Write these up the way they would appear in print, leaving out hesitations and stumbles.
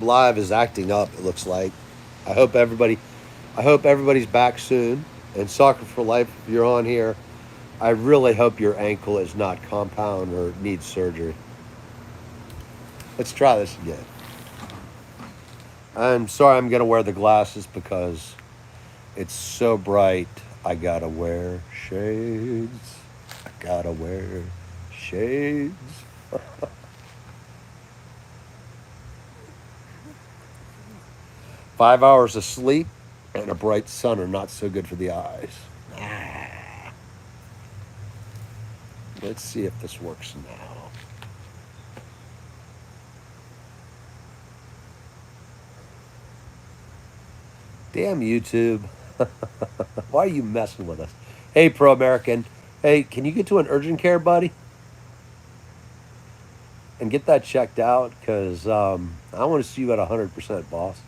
Live is acting up. It looks like. I hope everybody, I hope everybody's back soon. And Soccer for Life, if you're on here, I really hope your ankle is not compound or needs surgery. Let's try this again. I'm sorry, I'm gonna wear the glasses because it's so bright. I gotta wear shades. I gotta wear shades. 5 hours of sleep and a bright sun are not so good for the eyes. Ah. Let's see if this works now. Damn YouTube. Why are you messing with us? Hey, Pro American. Hey, can you get to an urgent care, buddy? And get that checked out? Because I want to see you at 100%, boss.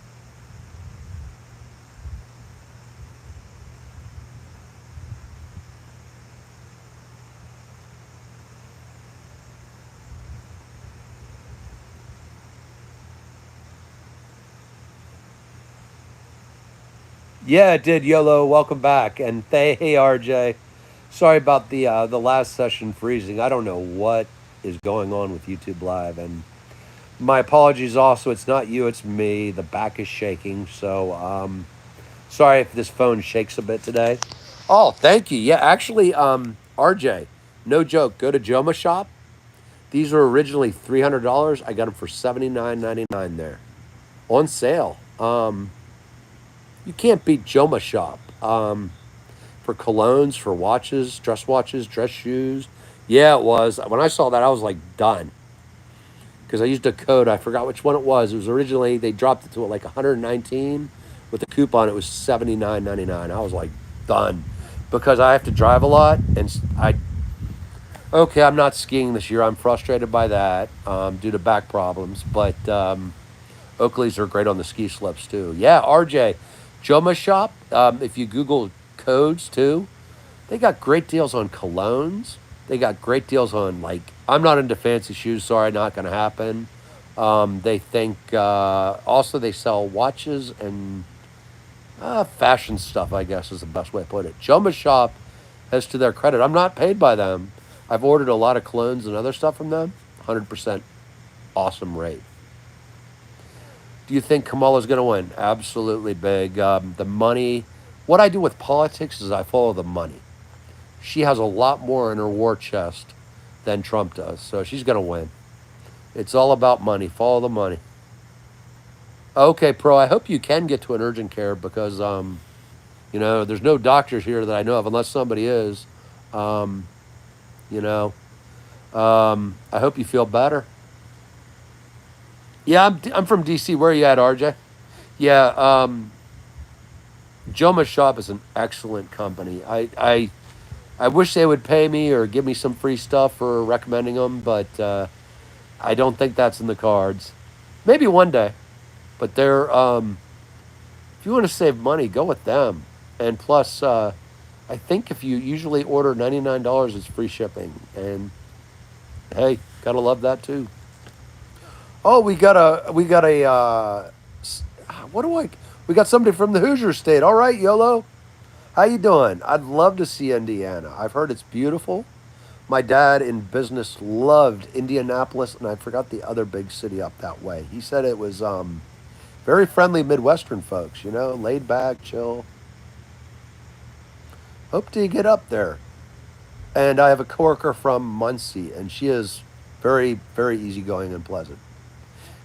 Yeah, it did, YOLO. Welcome back. And hey, RJ. Sorry about the last session freezing. I don't know what is going on with YouTube Live. And my apologies also. It's not you, it's me. The back is shaking. So sorry if this phone shakes a bit today. Oh, thank you. Yeah, actually, RJ, no joke. Go to Joma Shop. These were originally $300. I got them for $79.99 there on sale. You can't beat Joma Shop for colognes, for watches, dress shoes. Yeah, it was. When I saw that, I was like done because I used a code. I forgot which one it was. It was originally they dropped it to like 119 with a coupon. It was 79.99. I was like done because I have to drive a lot and I okay. I'm not skiing this year. I'm frustrated by that due to back problems, but. Oakleys are great on the ski slips too. Yeah, RJ, Joma Shop. If you Google codes too, they got great deals on colognes. They got great deals on like I'm not into fancy shoes. Sorry, not going to happen. They think also they sell watches and fashion stuff. I guess is the best way to put it. Joma Shop, as to their credit, I'm not paid by them. I've ordered a lot of colognes and other stuff from them. 100% awesome rate. Do you think Kamala's going to win? Absolutely big. The money. What I do with politics is I follow the money. She has a lot more in her war chest than Trump does, so she's going to win. It's all about money. Follow the money. Okay, Pro. I hope you can get to an urgent care because, there's no doctors here that I know of unless somebody is. Um, you know, I hope you feel better. Yeah, I'm from DC. Where are you at, RJ? Yeah, Joma Shop is an excellent company. I wish they would pay me or give me some free stuff for recommending them, but I don't think that's in the cards. Maybe one day, but they're if you want to save money, go with them. And plus, I think if you usually order $99, it's free shipping. And hey, gotta love that too. Oh, what do I? We got somebody from the Hoosier State. All right, YOLO. How you doing? I'd love to see Indiana. I've heard it's beautiful. My dad in business loved Indianapolis, and I forgot the other big city up that way. He said it was very friendly Midwestern folks, laid back, chill. Hope to get up there. And I have a coworker from Muncie, and she is very, very easygoing and pleasant.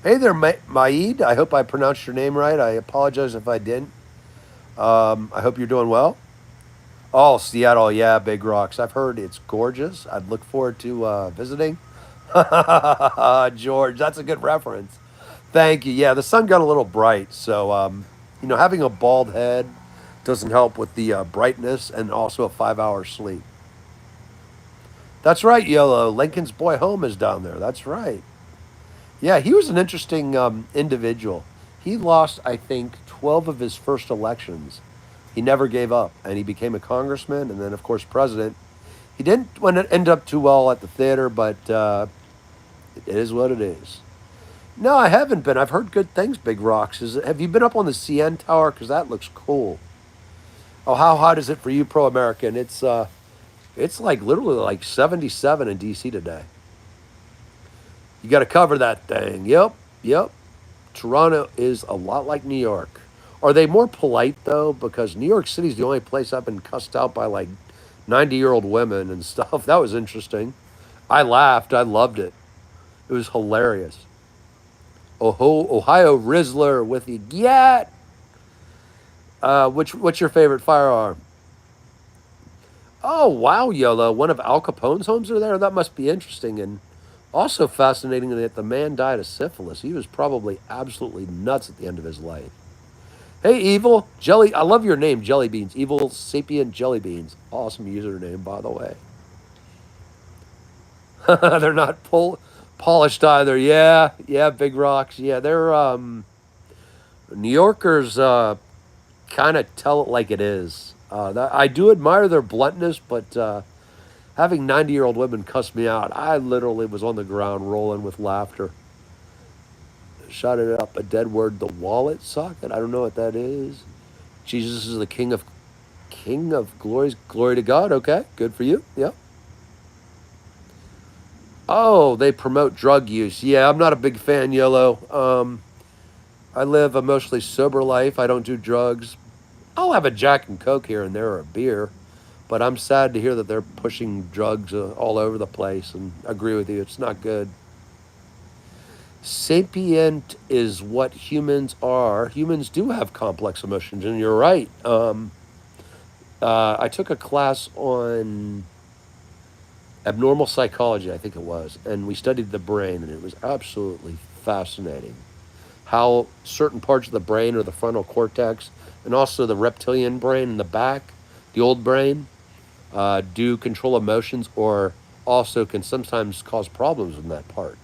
Hey there, Maid. I hope I pronounced your name right. I apologize if I didn't. I hope you're doing well. Oh, Seattle, yeah, Big Rocks. I've heard it's gorgeous. I'd look forward to visiting. George, that's a good reference. Thank you. Yeah, the sun got a little bright, so having a bald head doesn't help with the brightness and also a 5 hour sleep. That's right, Yellow. Lincoln's boy home is down there. That's right. Yeah, he was an interesting individual. He lost, I think, 12 of his first elections. He never gave up, and he became a congressman and then, of course, president. He didn't end up too well at the theater, but it is what it is. No, I haven't been. I've heard good things. Big Rocks. Have you been up on the CN Tower? Because that looks cool. Oh, how hot is it for you, Pro American? It's like literally like 77 in DC today. You got to cover that thing. Yep, yep. Toronto is a lot like New York. Are they more polite though? Because New York City's the only place I've been cussed out by like 90-year-old women and stuff. That was interesting. I laughed. I loved it. It was hilarious. Ohio Rizzler with you. Yeah. What's your favorite firearm? Oh wow, YOLO. One of Al Capone's homes are there. That must be interesting and also fascinating that the man died of syphilis. He was probably absolutely nuts at the end of his life. Hey, Evil Jelly. I love your name, Jelly Beans. Evil Sapient Jelly Beans. Awesome username, by the way. They're not polished either. Yeah, yeah, Big Rocks. Yeah, they're New Yorkers. Kind of tell it like it is. I do admire their bluntness, but having 90-year-old women cuss me out, I literally was on the ground rolling with laughter. Shouted up a dead word, the wallet socket. I don't know what that is. Jesus is the King of glories. Glory to God. Okay, good for you. Yeah. Oh, they promote drug use. Yeah, I'm not a big fan, Yellow. I live a mostly sober life. I don't do drugs. I'll have a Jack and Coke here and there or a beer, but I'm sad to hear that they're pushing drugs all over the place and agree with you. It's not good. Sapient is what humans are. Humans do have complex emotions, and you're right. I took a class on abnormal psychology, I think it was, and we studied the brain, and it was absolutely fascinating how certain parts of the brain or the frontal cortex and also the reptilian brain in the back, the old brain, do control emotions or also can sometimes cause problems in that part.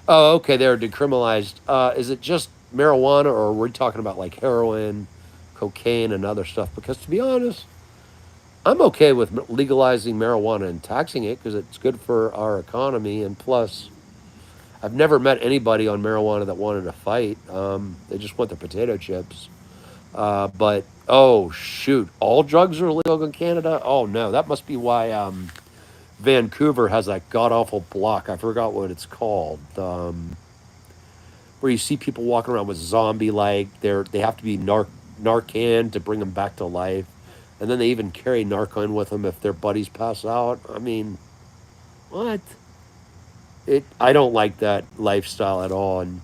Oh, okay, they're decriminalized. Is it just marijuana or are we talking about like heroin, cocaine, and other stuff? Because to be honest, I'm okay with legalizing marijuana and taxing it because it's good for our economy. And plus, I've never met anybody on marijuana that wanted to fight. They just want the potato chips. But oh shoot, all drugs are illegal in Canada. Oh no, that must be why Vancouver has that god awful block. I forgot what it's called. Where you see people walking around with zombie like they have to be Narcan to bring them back to life, and then they even carry Narcan with them if their buddies pass out. I mean, what? I don't like that lifestyle at all, and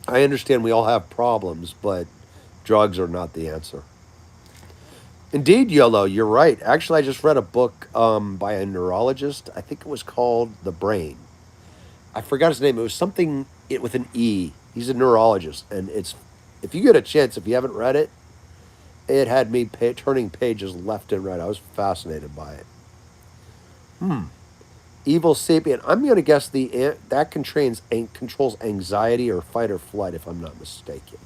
I understand we all have problems, but drugs are not the answer. Indeed, Yolo, you're right. Actually, I just read a book by a neurologist. I think it was called The Brain. I forgot his name. It was something with an E. He's a neurologist, and it's if you get a chance, if you haven't read it, it had me turning pages left and right. I was fascinated by it. Hmm. Evil sapient. I'm going to guess that controls anxiety or fight or flight, if I'm not mistaken.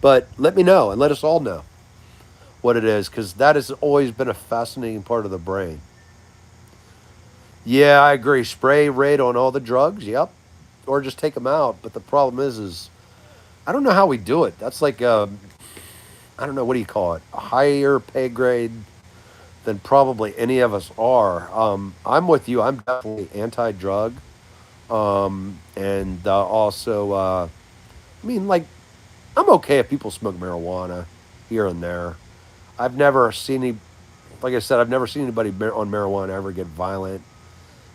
But let me know and let us all know what it is, because that has always been a fascinating part of the brain. Yeah, I agree. Spray raid on all the drugs. Yep, or just take them out. But the problem is I don't know how we do it. That's like I don't know, what do you call it? A higher pay grade than probably any of us are. I'm with you. I'm definitely anti-drug, and also, I mean, like, I'm okay if people smoke marijuana here and there. I've never seen any, like I said, I've never seen anybody on marijuana ever get violent.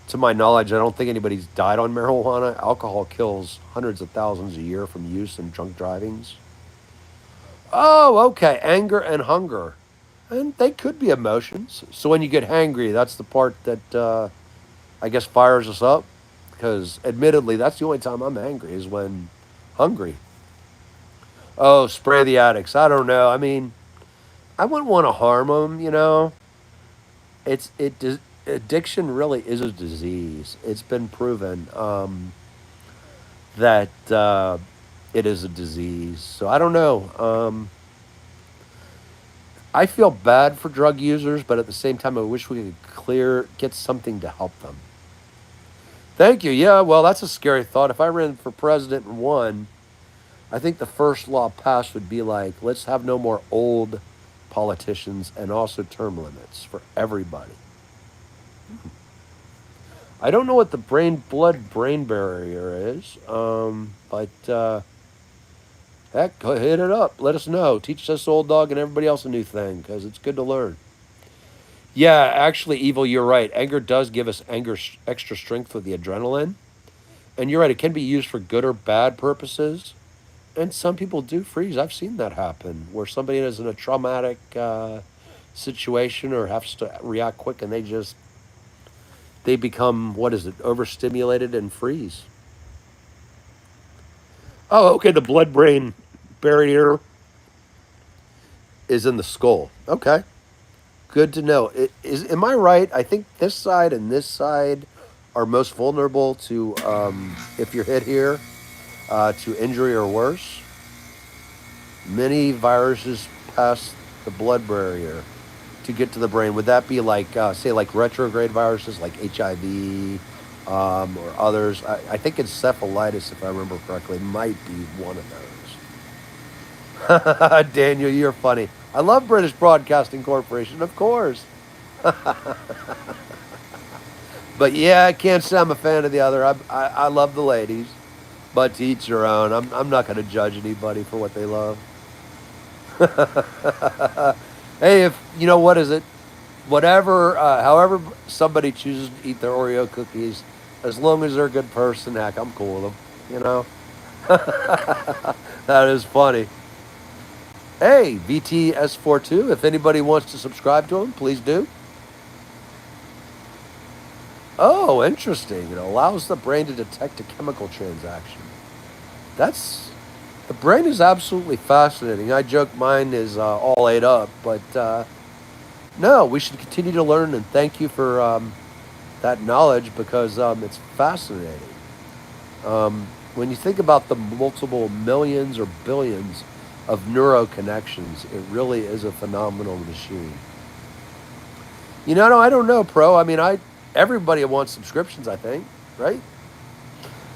To my knowledge, I don't think anybody's died on marijuana. Alcohol kills hundreds of thousands a year from use and drunk drivings. Oh, okay. Anger and hunger. And they could be emotions. So when you get hangry, that's the part that I guess fires us up. Because admittedly, that's the only time I'm angry is when hungry. Oh, spray the addicts. I don't know. I mean, I wouldn't want to harm them, you know. Addiction really is a disease. It's been proven that it is a disease. So I don't know. I feel bad for drug users, but at the same time, I wish we could get something to help them. Thank you. Yeah, well, that's a scary thought. If I ran for president and won, I think the first law passed would be like, let's have no more old politicians and also term limits for everybody. I don't know what the blood brain barrier is, but heck, go hit it up. Let us know. Teach us old dog and everybody else a new thing because it's good to learn. Yeah, actually, Evil, you're right. Anger does give us extra strength with the adrenaline. And you're right, it can be used for good or bad purposes. And some people do freeze. I've seen that happen where somebody is in a traumatic situation or has to react quick and they become, what is it, overstimulated and freeze. Oh, okay, the blood brain barrier is in the skull. Okay, good to know. Am I right? I think this side and this side are most vulnerable to, if you're hit here, to injury or worse. Many viruses pass the blood barrier to get to the brain. Would that be like, say, like retrograde viruses like HIV or others? I think encephalitis, if I remember correctly, might be one of those. Daniel, you're funny. I love British Broadcasting Corporation, of course. But yeah, I can't say I'm a fan of the other. I love the ladies, but to each their own. I'm not going to judge anybody for what they love. Hey, if you know what is it, whatever, however somebody chooses to eat their Oreo cookies, as long as they're a good person, heck, I'm cool with them. You know, that is funny. Hey, VTS42, if anybody wants to subscribe to them, please do. Oh, interesting. It allows the brain to detect a chemical transaction. That's The brain is absolutely fascinating. I joke mine is all ate up, but no, we should continue to learn. And thank you for that knowledge because it's fascinating. When you think about the multiple millions or billions of neuro connections, it really is a phenomenal machine. You know, no, I don't know, Pro. I mean, everybody wants subscriptions, I think, right?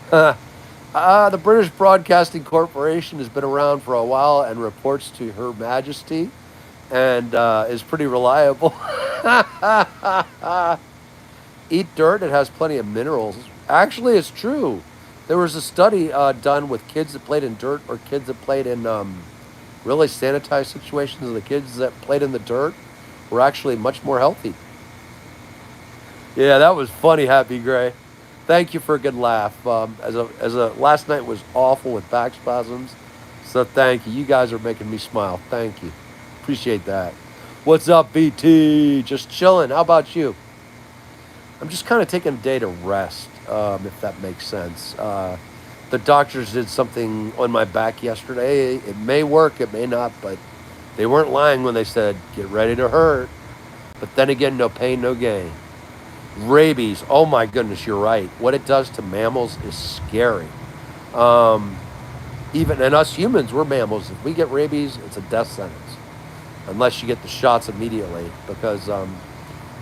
The British Broadcasting Corporation has been around for a while and reports to Her Majesty and is pretty reliable. Eat dirt, it has plenty of minerals. Actually, it's true. There was a study done with kids that played in dirt or kids that played in really sanitized situations, and the kids that played in the dirt were actually much more healthy. Yeah, that was funny, Happy Gray. Thank you for a good laugh. Last night was awful with back spasms, so thank you. You guys are making me smile. Thank you. Appreciate that. What's up, BT? Just chilling. How about you? I'm just kind of taking a day to rest, if that makes sense. The doctors did something on my back yesterday. It may work, it may not, but they weren't lying when they said, get ready to hurt. But then again, no pain, no gain. Rabies, oh my goodness, you're right. What it does to mammals is scary. And us humans, we're mammals. If we get rabies, it's a death sentence. Unless you get the shots immediately. Because,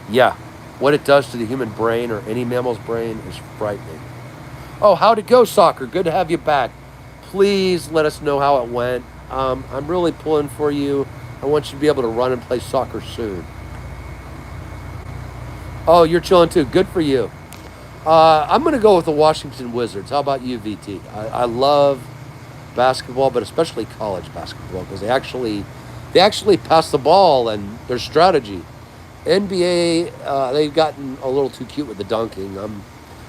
yeah, what it does to the human brain or any mammal's brain is frightening. Oh, how'd it go, soccer? Good to have you back. Please let us know how it went. I'm really pulling for you. I want you to be able to run and play soccer soon. Oh, you're chilling too. Good for you. I'm going to go with the Washington Wizards. How about you, VT? I love basketball, but especially college basketball because they actually pass the ball and their strategy. NBA, they've gotten a little too cute with the dunking.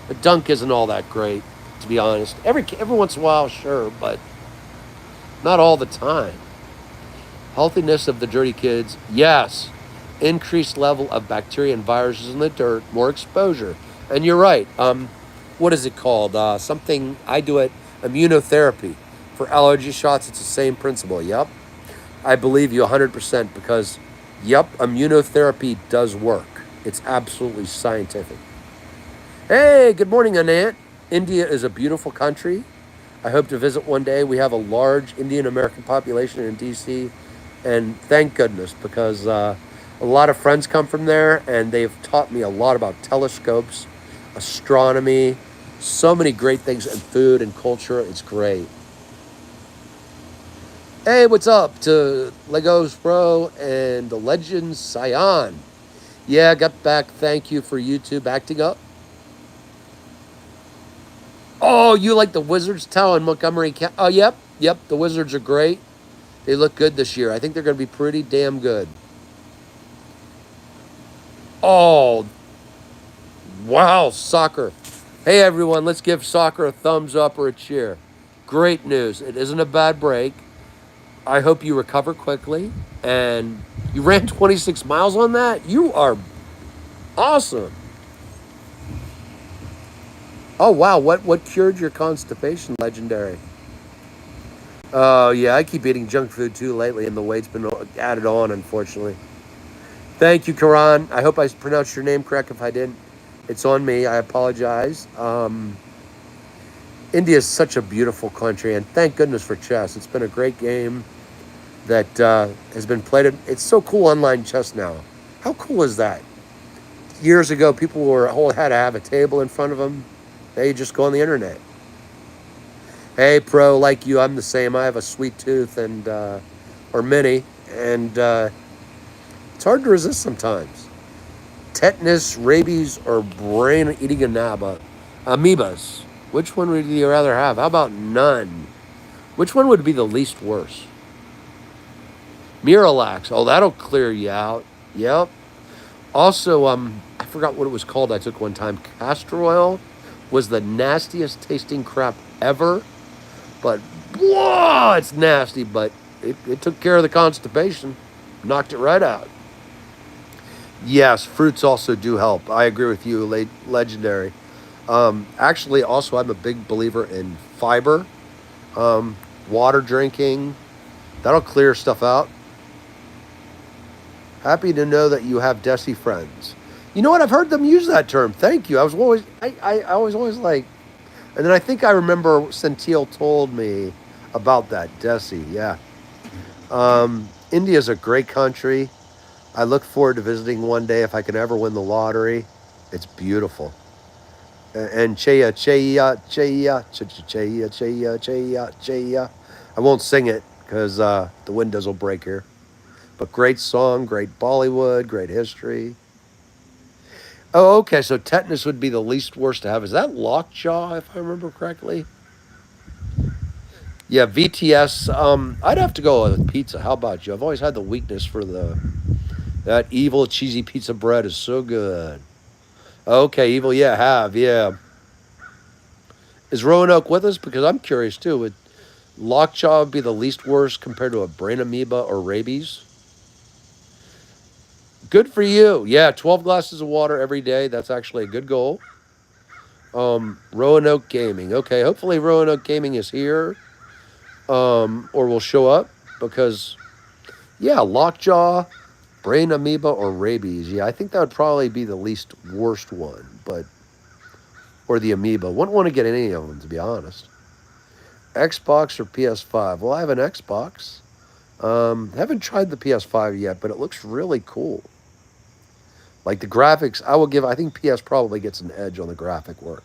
The dunk isn't all that great, to be honest. Every once in a while, sure, but not all the time. Healthiness of the dirty kids, yes. Increased level of bacteria and viruses in the dirt, more exposure. And you're right. What is it called? Something, I do it, immunotherapy. For allergy shots, it's the same principle. Yep. I believe you 100% because, yep, immunotherapy does work. It's absolutely scientific. Hey, good morning, Anant. India is a beautiful country. I hope to visit one day. We have a large Indian American population in DC. And thank goodness because a lot of friends come from there and they've taught me a lot about telescopes, astronomy, So many great things in food and culture. It's great. Hey, what's up to Legos Pro and the Legends Scion? Yeah, got back. Thank you for YouTube acting up. Oh, you like the Wizards Tower in Montgomery County? Oh, yep, yep. The Wizards are great. They look good this year. I think they're going to be pretty damn good. Oh, wow, soccer. Hey, everyone, let's give soccer a thumbs up or a cheer. Great news. It isn't a bad break. I hope you recover quickly. And you ran 26 miles on that? You are awesome. Oh, wow. What cured your constipation, Legendary? Oh, yeah. I keep eating junk food, too, lately, and the weight's been added on, unfortunately. Thank you, Karan. I hope I pronounced your name correct. If I didn't, it's on me. I apologize. India is such a beautiful country, and thank goodness for chess. It's been a great game that has been played. It's so cool online chess now. How cool is that? Years ago, people had to have a table in front of them. Now you just go on the internet. Hey, pro, like you, I'm the same. I have a sweet tooth or many, and it's hard to resist sometimes. Tetanus, rabies, or brain-eating amoebas. Which one would you rather have? How about none? Which one would be the least worse? Miralax. Oh, that'll clear you out. Yep. Also, I forgot what it was called I took one time. Castor oil was the nastiest tasting crap ever. But, whoa, it's nasty. But it took care of the constipation. Knocked it right out. Yes, fruits also do help. I agree with you, Legendary. Actually, also, I'm a big believer in fiber. Water drinking. That'll clear stuff out. Happy to know that you have Desi friends. You know what? I've heard them use that term. Thank you. I was always like, and then I think I remember Centil told me about that. Desi, yeah. India's a great country. I look forward to visiting one day if I can ever win the lottery. It's beautiful. And Cheya, Cheya, Cheya, Cheya, Cheya, Cheya, Cheya. I won't sing it because the windows will break here. But great song, great Bollywood, great history. Oh, okay, so tetanus would be the least worst to have. Is that lockjaw, if I remember correctly? Yeah, VTS. I'd have to go with pizza. How about you? I've always had the weakness for that evil cheesy pizza bread is so good. Okay, evil. Yeah, have yeah. Is Roanoke with us? Because I'm curious too. Would lockjaw be the least worst compared to a brain amoeba or rabies? Good for you. Yeah, 12 glasses of water every day. That's actually a good goal. Roanoke Gaming. Okay, hopefully Roanoke Gaming is here or will show up because, yeah, lockjaw, brain amoeba, or rabies. Yeah, I think that would probably be the least worst one, or the amoeba. Wouldn't want to get any of them, to be honest. Xbox or PS5? Well, I have an Xbox. Haven't tried the PS5 yet, but it looks really cool. Like the graphics, I think PS probably gets an edge on the graphic work.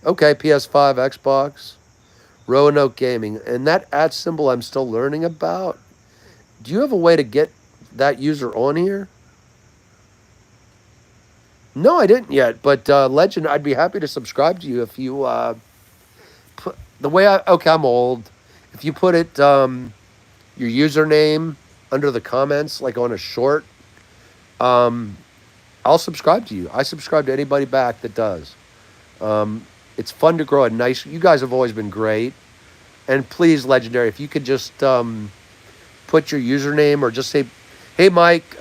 Okay, PS5, Xbox, Roanoke Gaming. And that @ symbol I'm still learning about. Do you have a way to get that user on here? No, I didn't yet. But Legend, I'd be happy to subscribe to you if you put the way okay, I'm old. If you put it, your username under the comments, like on a short, I'll subscribe to you. I subscribe to anybody back that does. It's fun to grow a nice. You guys have always been great, and please, Legendary, if you could just put your username or just say, "Hey, Mike,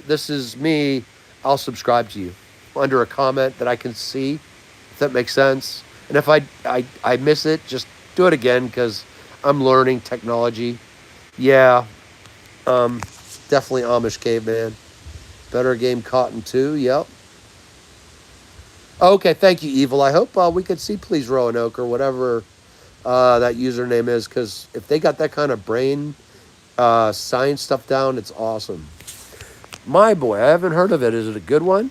this is me." I'll subscribe to you under a comment that I can see. If that makes sense. And if I miss it, just do it again because I'm learning technology. Yeah, definitely Amish caveman. Better game Cotton 2, yep. Okay, thank you, Evil. I hope we could see Please Roanoke or whatever that username is, because if they got that kind of brain science stuff down, it's awesome. My boy, I haven't heard of it. Is it a good one?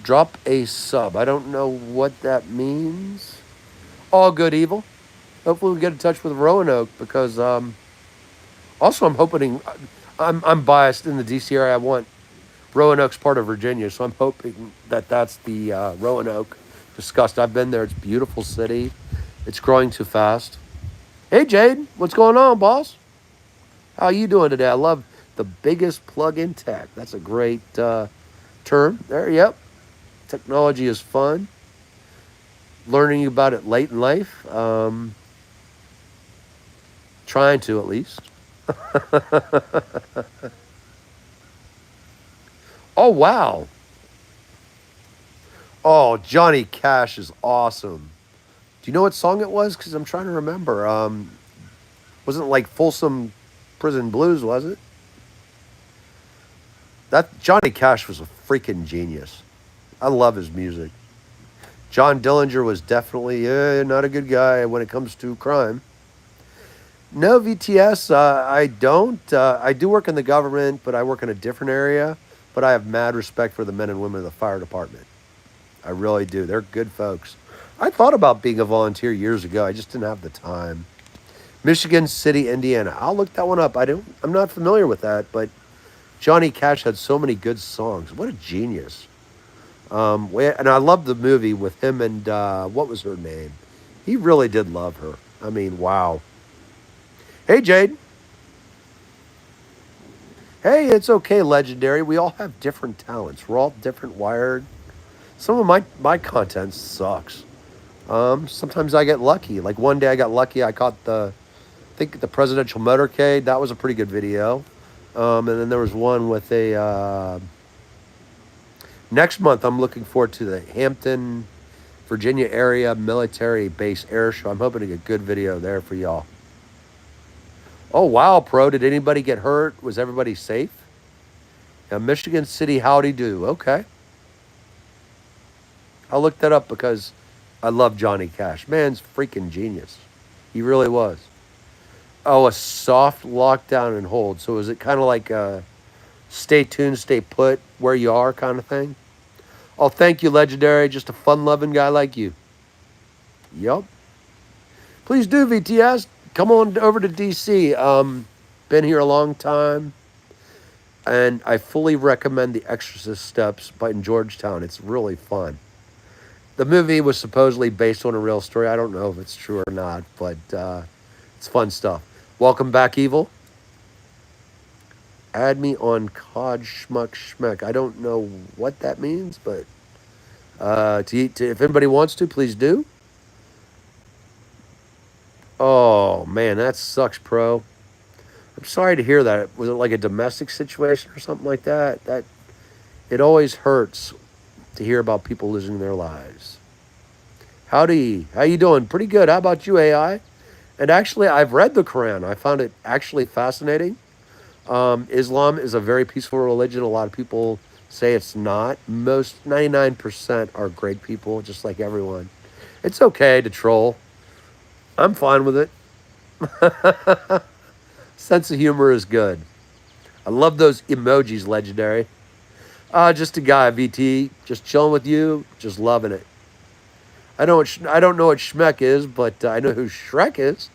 Drop a sub. I don't know what that means. All good, evil. Hopefully we get in touch with Roanoke because also I'm hoping I'm biased in the DC area. I want Roanoke's part of Virginia, so I'm hoping that that's the Roanoke discussed. I've been there. It's a beautiful city. It's growing too fast. Hey Jade, what's going on, boss? How you doing today? I love the biggest plug in tech. That's a great term there. Yep. Technology is fun. Learning about it late in life. Trying to, at least. Oh, wow. Oh, Johnny Cash is awesome. Do you know what song it was? Because I'm trying to remember. Wasn't it like Folsom Prison Blues, was it? That Johnny Cash was a freaking genius. I love his music. John Dillinger was definitely not a good guy when it comes to crime. No, VTS, I don't. I do work in the government, but I work in a different area. But I have mad respect for the men and women of the fire department. I really do. They're good folks. I thought about being a volunteer years ago. I just didn't have the time. Michigan City, Indiana. I'll look that one up. I'm not familiar with that, but Johnny Cash had so many good songs. What a genius. And I love the movie with him and what was her name? He really did love her. I mean, wow. Hey, Jade. Hey, it's okay, Legendary. We all have different talents. We're all different wired. Some of my content sucks. Sometimes I get lucky. Like one day I got lucky. I caught I think the presidential motorcade. That was a pretty good video. And then there was one with next month I'm looking forward to the Hampton, Virginia area military base air show. I'm hoping to get a good video there for y'all. Oh, wow, pro. Did anybody get hurt? Was everybody safe? Yeah, Michigan City, howdy do. Okay. I'll look that up because I love Johnny Cash. Man's freaking genius. He really was. Oh, a soft lockdown and hold. So is it kind of like a stay tuned, stay put where you are kind of thing? Oh, thank you, Legendary. Just a fun-loving guy like you. Yup. Please do, VTS. Come on over to DC. Been here a long time. And I fully recommend The Exorcist Steps by in Georgetown. It's really fun. The movie was supposedly based on a real story. I don't know if it's true or not, but it's fun stuff. Welcome back, Evil. Add me on COD Schmuck Schmeck. I don't know what that means, but if anybody wants to, please do. Oh, man, that sucks, pro. I'm sorry to hear that. Was it like a domestic situation or something like that? It always hurts to hear about people losing their lives. Howdy. How you doing? Pretty good. How about you, AI? And actually, I've read the Quran. I found it actually fascinating. Islam is a very peaceful religion. A lot of people say it's not. Most 99% are great people, just like everyone. It's okay to troll. I'm fine with it. Sense of humor is good. I love those emojis, Legendary. Just a guy, VT, just chilling with you, just loving it. I don't know what Schmeck is, but I know who Shrek is.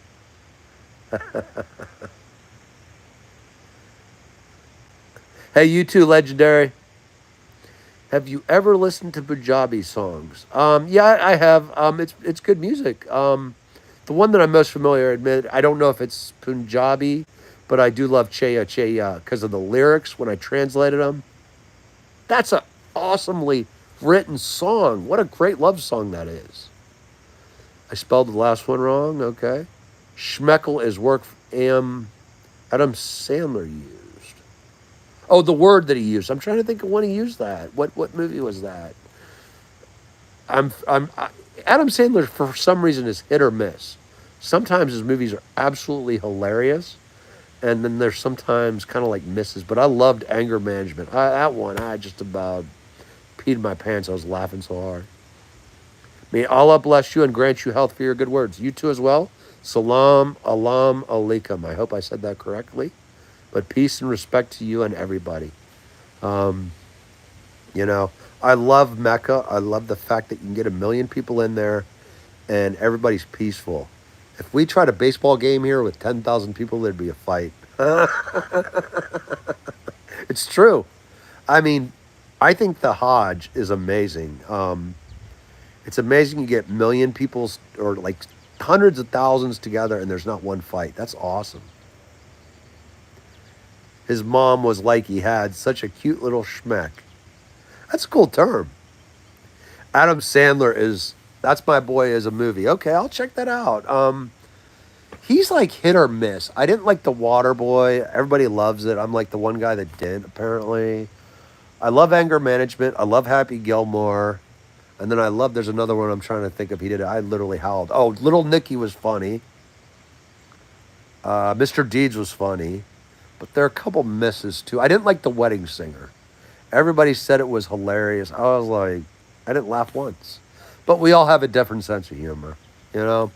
Hey, you too, Legendary. Have you ever listened to Punjabi songs? Yeah, I have. It's good music. The one that I'm most familiar, I don't know if it's Punjabi, but I do love Cheya Cheya because of the lyrics when I translated them. That's an awesomely written song. What a great love song that is. I spelled the last one wrong. Okay. Schmeckel is work Adam Sandler used. Oh, the word that he used. I'm trying to think of when he used that. What movie was that? Adam Sandler, for some reason, is hit or miss. Sometimes his movies are absolutely hilarious, and then there's sometimes kind of like misses. But I loved Anger Management. That one, I just about peed my pants. I was laughing so hard. May Allah bless you and grant you health for your good words. You too as well. Salam alam alaikum. I hope I said that correctly. But peace and respect to you and everybody. You know, I love Mecca. I love the fact that you can get 1 million people in there and everybody's peaceful. If we tried a baseball game here with 10,000 people, there'd be a fight. It's true. I mean, I think the Hajj is amazing. It's amazing you get 1 million people or like hundreds of thousands together and there's not one fight. That's awesome. His mom was like he had such a cute little schmeck. That's a cool term. Adam Sandler is that's my boy as a movie. Okay, I'll check that out. He's like hit or miss. I didn't like The Water Boy. Everybody loves it. I'm like the one guy that didn't apparently. I love Anger Management. I love Happy Gilmore. And then I love there's another one I'm trying to think of. He did it. I literally howled. Oh, Little Nicky was funny. Mr. Deeds was funny. But there are a couple misses too. I didn't like The Wedding Singer. Everybody said it was hilarious. I was like, I didn't laugh once. But we all have a different sense of humor, you know?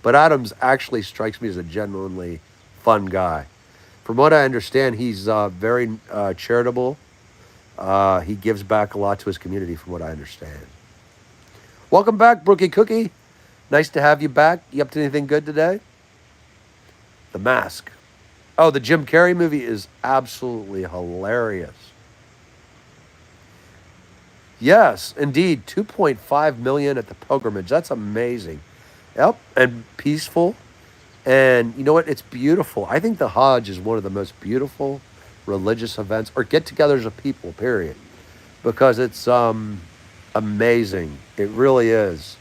But Adams actually strikes me as a genuinely fun guy. From what I understand, he's very charitable. He gives back a lot to his community, from what I understand. Welcome back, Brookie Cookie. Nice to have you back. You up to anything good today? The Mask. Oh, the Jim Carrey movie is absolutely hilarious. Yes, indeed. 2.5 million at the pilgrimage. That's amazing. Yep. And peaceful. And you know what? It's beautiful. I think the Hajj is one of the most beautiful religious events or get togethers of people, period. Because it's amazing. It really is.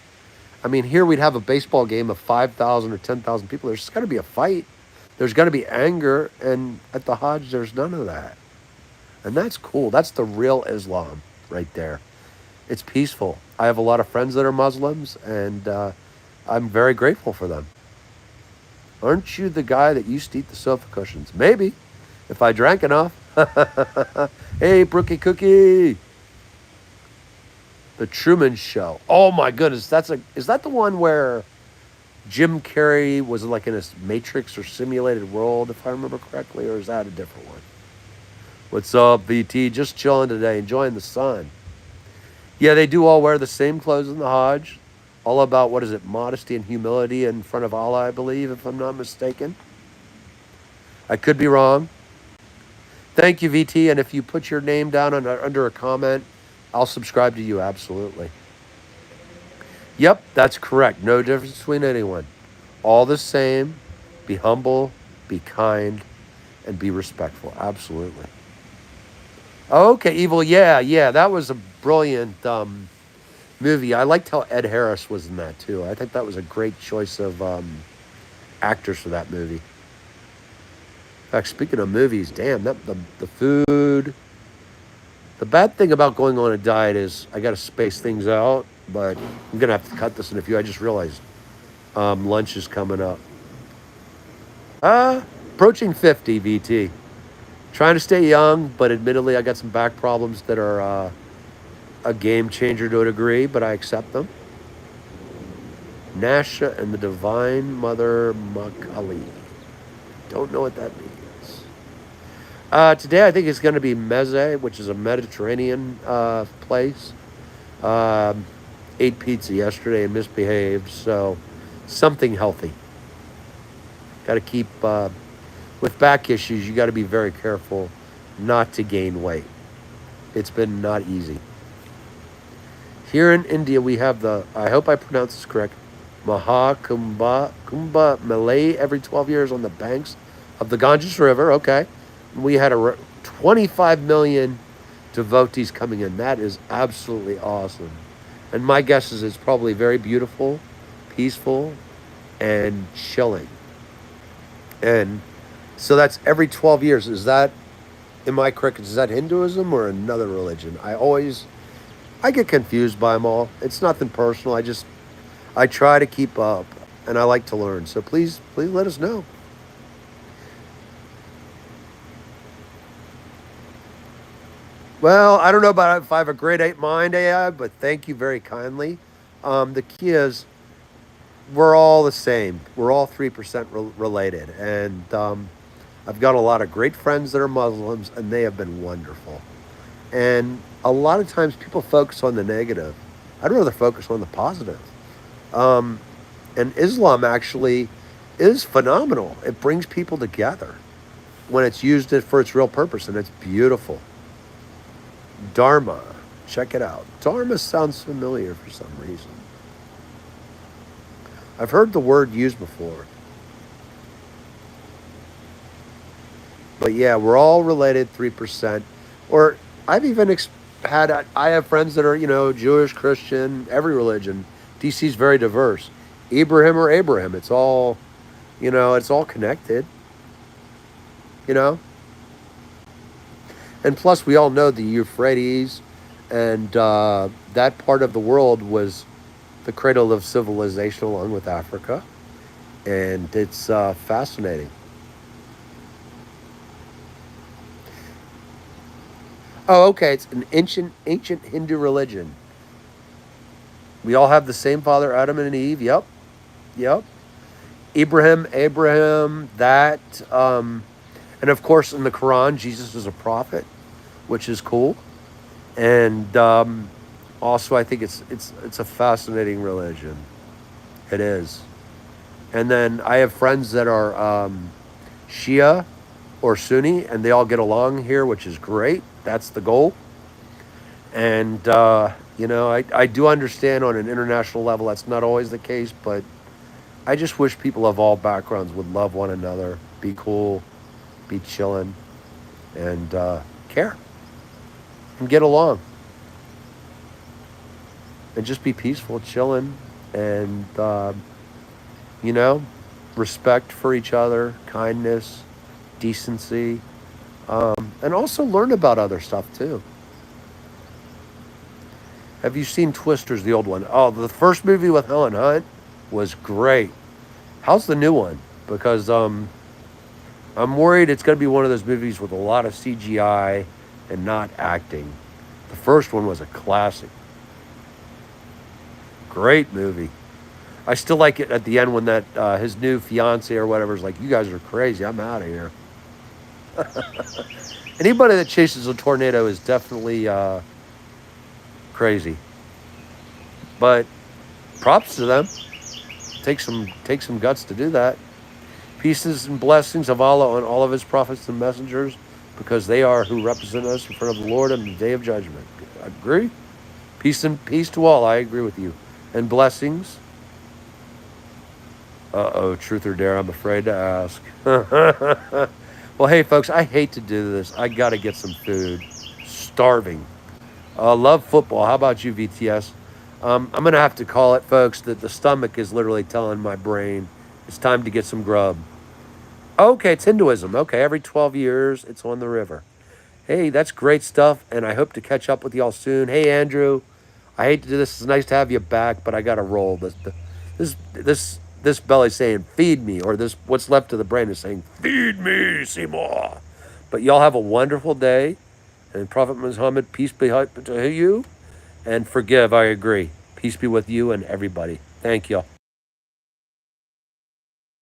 I mean, here we'd have a baseball game of 5,000 or 10,000 people. There's going to be a fight. There's going to be anger. And at the Hajj, there's none of that. And that's cool. That's the real Islam right there. It's peaceful. I have a lot of friends that are Muslims, and I'm very grateful for them. Aren't you the guy that used to eat the sofa cushions? Maybe, if I drank enough. Hey, Brookie Cookie. The Truman Show. Oh my goodness, is that the one where Jim Carrey was like in a Matrix or simulated world, if I remember correctly, or is that a different one? What's up, VT? Just chilling today, enjoying the sun. Yeah, they do all wear the same clothes in the Hajj. All about, what is it, modesty and humility in front of Allah, I believe, if I'm not mistaken. I could be wrong. Thank you, VT. And if you put your name down under a comment, I'll subscribe to you, absolutely. Yep, that's correct. No difference between anyone. All the same. Be humble, be kind, and be respectful. Absolutely. Okay, Evil. Yeah. That was a brilliant movie. I liked how Ed Harris was in that, too. I think that was a great choice of actors for that movie. In fact, speaking of movies, damn, the food. The bad thing about going on a diet is I got to space things out, but I'm going to have to cut this in a few. I just realized lunch is coming up. Approaching 50, VT. Trying to stay young, but admittedly I got some back problems that are a game changer to a degree, but I accept them. Nasha and the Divine Mother Makali. Don't know what that means. Today I think it's going to be meze, which is a Mediterranean place. Ate pizza yesterday and misbehaved, so something healthy. Got to keep, with back issues, you got to be very careful not to gain weight. It's been not easy. Here in India, we have the, I hope I pronounce this correct, Kumbh Mela every 12 years on the banks of the Ganges River. Okay. We had 25 million devotees coming in. That is absolutely awesome. And my guess is it's probably very beautiful, peaceful, and chilling. And so that's every 12 years. Is that, am I correct? Is that Hinduism or another religion? I get confused by them all. It's nothing personal. I try to keep up, and I like to learn. So please let us know. Well, I don't know about if I have a grade 8 mind, AI, but thank you very kindly. The key is we're all the same. We're all 3% related. And I've got a lot of great friends that are Muslims, and they have been wonderful. And a lot of times people focus on the negative. I'd rather focus on the positive. Um, and Islam actually is phenomenal. It brings people together when it's used for its real purpose, and it's beautiful. Dharma, check it out. Dharma sounds familiar for some reason. I've heard the word used before. But yeah, we're all related 3%. Or I've even had, I have friends that are, Jewish, Christian, every religion. DC's very diverse. Ibrahim or Abraham, it's all connected, you know? And plus, we all know the Euphrates and that part of the world was the cradle of civilization along with Africa. And it's fascinating. Oh, okay. It's an ancient Hindu religion. We all have the same father, Adam and Eve. Yep, yep. Abraham. That, and of course, in the Quran, Jesus is a prophet, which is cool. And also, I think it's a fascinating religion. It is. And then I have friends that are Shia or Sunni, and they all get along here, which is great. That's the goal. And I do understand on an international level that's not always the case, but I just wish people of all backgrounds would love one another, be cool, be chilling, and care, and get along, and just be peaceful, chilling, and respect for each other, kindness, decency, and also learn about other stuff too. Have you seen Twisters, the old one? Oh, the first movie with Helen Hunt was great. How's the new one? Because I'm worried it's going to be one of those movies with a lot of CGI and not acting. The first one was a classic. Great movie. I still like it at the end when that his new fiance or whatever is like, "You guys are crazy. I'm out of here." Anybody that chases a tornado is definitely crazy. But props to them. Take some guts to do that. Pieces and blessings of Allah on all of his prophets and messengers, because they are who represent us in front of the Lord on the day of judgment. I agree. Peace to all. I agree with you. And blessings. Uh-oh, truth or dare, I'm afraid to ask. Well, hey, folks, I hate to do this. I got to get some food. Starving. Love football. How about you, VTS? I'm going to have to call it, folks, that the stomach is literally telling my brain it's time to get some grub. Okay, it's Hinduism. Okay, every 12 years, it's on the river. Hey, that's great stuff, and I hope to catch up with y'all soon. Hey, Andrew, I hate to do this. It's nice to have you back, but I got to roll. This belly's saying, feed me, or this what's left of the brain is saying, feed me, Seymour. But y'all have a wonderful day, and Prophet Muhammad, peace be to you, and forgive, I agree. Peace be with you and everybody. Thank you.